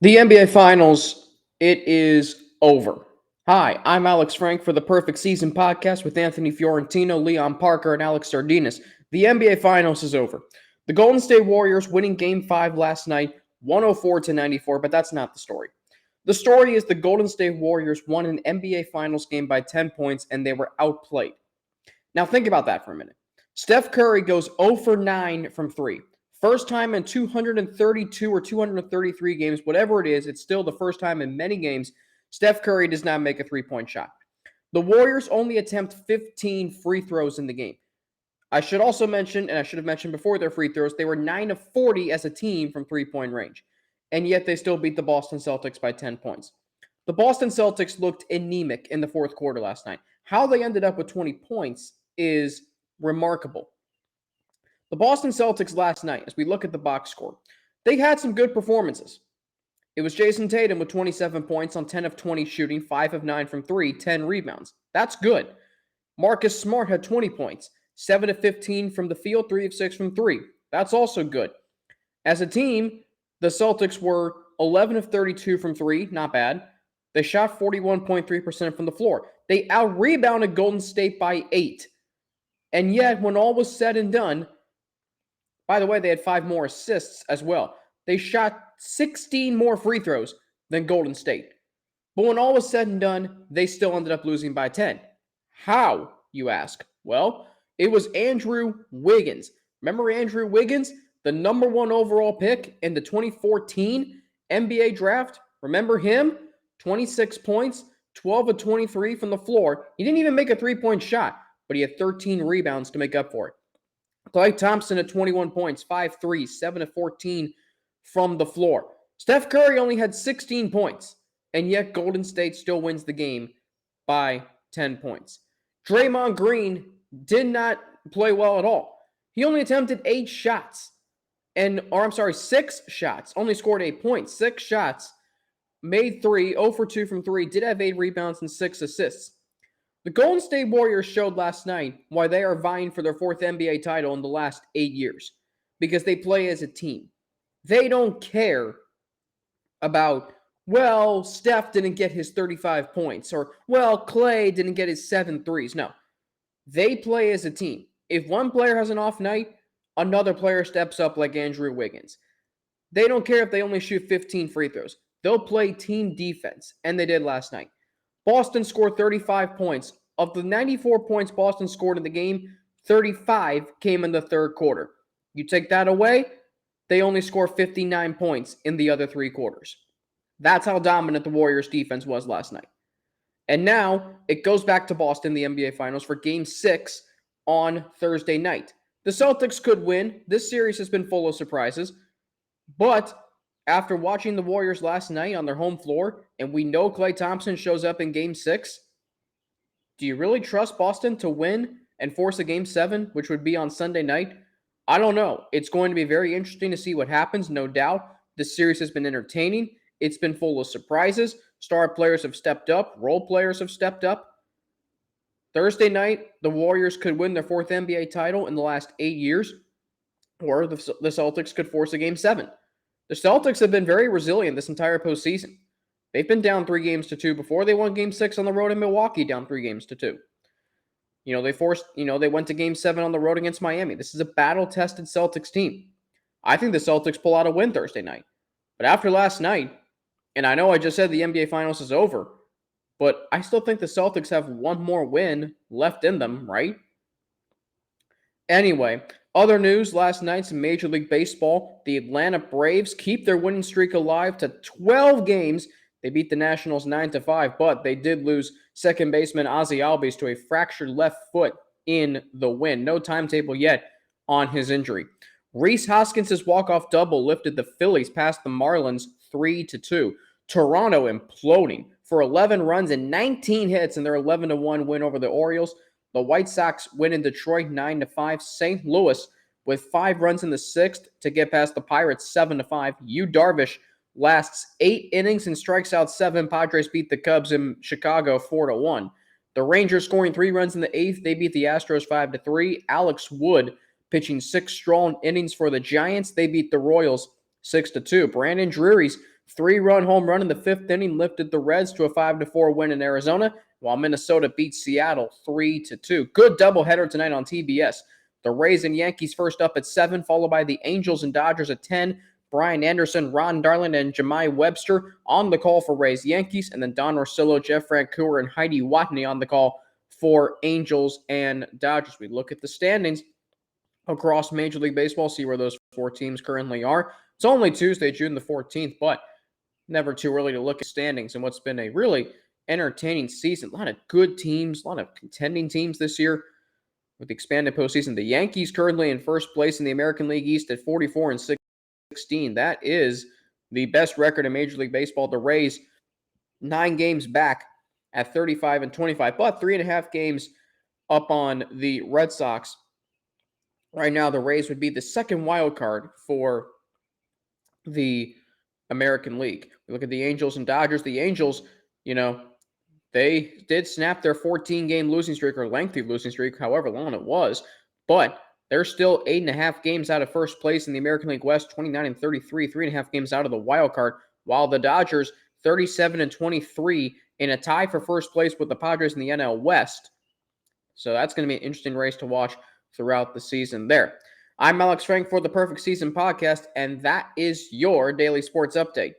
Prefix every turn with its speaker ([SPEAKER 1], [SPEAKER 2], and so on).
[SPEAKER 1] The NBA Finals, it is over. Hi, I'm Alex Frank for the Perfect Season podcast with Anthony Fiorentino, Leon Parker, and Alex Sardinas. The NBA Finals is over. The Golden State Warriors winning Game 5 last night, 104 to 94, but that's not the story. The story is the Golden State Warriors won an NBA Finals game by 10 points and they were outplayed. Now, think about that for a minute. Steph Curry goes 0 for 9 from 3. First time in 232 or 233 games, whatever it is, it's still the first time in many games Steph Curry does not make a three-point shot. The Warriors only attempt 15 free throws in the game. I should also mention, and I should have mentioned before their free throws, they were 9 of 40 as a team from three-point range. And yet they still beat the Boston Celtics by 10 points. The Boston Celtics looked anemic in the fourth quarter last night. How they ended up with 20 points is remarkable. The Boston Celtics last night, as we look at the box score, they had some good performances. It was Jason Tatum with 27 points on 10 of 20 shooting, 5 of 9 from 3, 10 rebounds. That's good. Marcus Smart had 20 points, 7 of 15 from the field, 3 of 6 from 3. That's also good. As a team, the Celtics were 11 of 32 from 3, not bad. They shot 41.3% from the floor. They out-rebounded Golden State by 8. And yet, when all was said and done, by the way, they had 5 more assists as well. They shot 16 more free throws than Golden State. But when all was said and done, they still ended up losing by 10. How, you ask? Well, it was Andrew Wiggins. Remember Andrew Wiggins, the number 1 overall pick in the 2014 NBA draft? Remember him? 26 points, 12 of 23 from the floor. He didn't even make a three-point shot, but he had 13 rebounds to make up for it. Klay Thompson at 21 points, 5 threes, 7 of 14 from the floor. Steph Curry only had 16 points, and yet Golden State still wins the game by 10 points. Draymond Green did not play well at all. He only attempted 6 shots, only scored 8 points, 6 shots, made 3, 0 for 2 from 3, did have 8 rebounds and 6 assists. The Golden State Warriors showed last night why they are vying for their 4th NBA title in the last 8 years. Because they play as a team. They don't care about, well, Steph didn't get his 35 points, or, well, Klay didn't get his 7 threes. No. They play as a team. If one player has an off night, another player steps up like Andrew Wiggins. They don't care if they only shoot 15 free throws. They'll play team defense, and they did last night. Boston scored 35 points. Of the 94 points Boston scored in the game, 35 came in the third quarter. You take that away, they only score 59 points in the other 3 quarters. That's how dominant the Warriors defense was last night. And now it goes back to Boston, the NBA Finals, for Game 6 on Thursday night. The Celtics could win. This series has been full of surprises. But after watching the Warriors last night on their home floor, and we know Klay Thompson shows up in Game 6, do you really trust Boston to win and force a Game 7, which would be on Sunday night? I don't know. It's going to be very interesting to see what happens, no doubt. This series has been entertaining. It's been full of surprises. Star players have stepped up. Role players have stepped up. Thursday night, the Warriors could win their 4th NBA title in the last 8 years, or the Celtics could force a Game 7. The Celtics have been very resilient this entire postseason. They've been down 3-2 before. They won Game 6 on the road in Milwaukee, down 3-2. They went to Game 7 on the road against Miami. This is a battle-tested Celtics team. I think the Celtics pull out a win Thursday night. But after last night, and I know I just said the NBA Finals is over, but I still think the Celtics have one more win left in them, right? Anyway, other news last night's in Major League Baseball. The Atlanta Braves keep their winning streak alive to 12 games. They beat the Nationals 9-5, but they did lose second baseman Ozzie Albies to a fractured left foot in the win. No timetable yet on his injury. Rhys Hoskins' walk-off double lifted the Phillies past the Marlins 3-2. Toronto imploding for 11 runs and 19 hits in their 11-1 win over the Orioles. The White Sox win in Detroit 9-5. St. Louis with 5 runs in the 6th to get past the Pirates 7-5. Yu Darvish lasts 8 innings and strikes out 7. Padres beat the Cubs in Chicago 4-1. The Rangers scoring 3 runs in the 8th. They beat the Astros 5-3. Alex Wood pitching 6 strong innings for the Giants. They beat the Royals 6-2. Brandon Drury's 3-run home run in the 5th inning lifted the Reds to a 5-4 win in Arizona, while Minnesota beat Seattle 3-2. Good doubleheader tonight on TBS. The Rays and Yankees first up at 7, followed by the Angels and Dodgers at 10. Brian Anderson, Ron Darling, and Jemai Webster on the call for Rays Yankees, and then Don Orsillo, Jeff Francoeur, and Heidi Watney on the call for Angels and Dodgers. We look at the standings across Major League Baseball, see where those 4 teams currently are. It's only Tuesday, June the 14th, but never too early to look at standings and what's been a really entertaining season. A lot of good teams, a lot of contending teams this year with the expanded postseason. The Yankees currently in first place in the American League East at 44-16. That is the best record in Major League Baseball. The Rays 9 games back at 35-25, but 3.5 games up on the Red Sox. Right now, the Rays would be the second wild card for the American League. We look at the Angels and Dodgers. The Angels, they did snap their 14-game losing streak, or lengthy losing streak, however long it was, but they're still 8.5 games out of first place in the American League West, 29-33, 3.5 games out of the wild card, while the Dodgers 37-23 in a tie for first place with the Padres in the NL West. So that's going to be an interesting race to watch throughout the season there. I'm Alex Frank for the Perfect Season Podcast, and that is your daily sports update.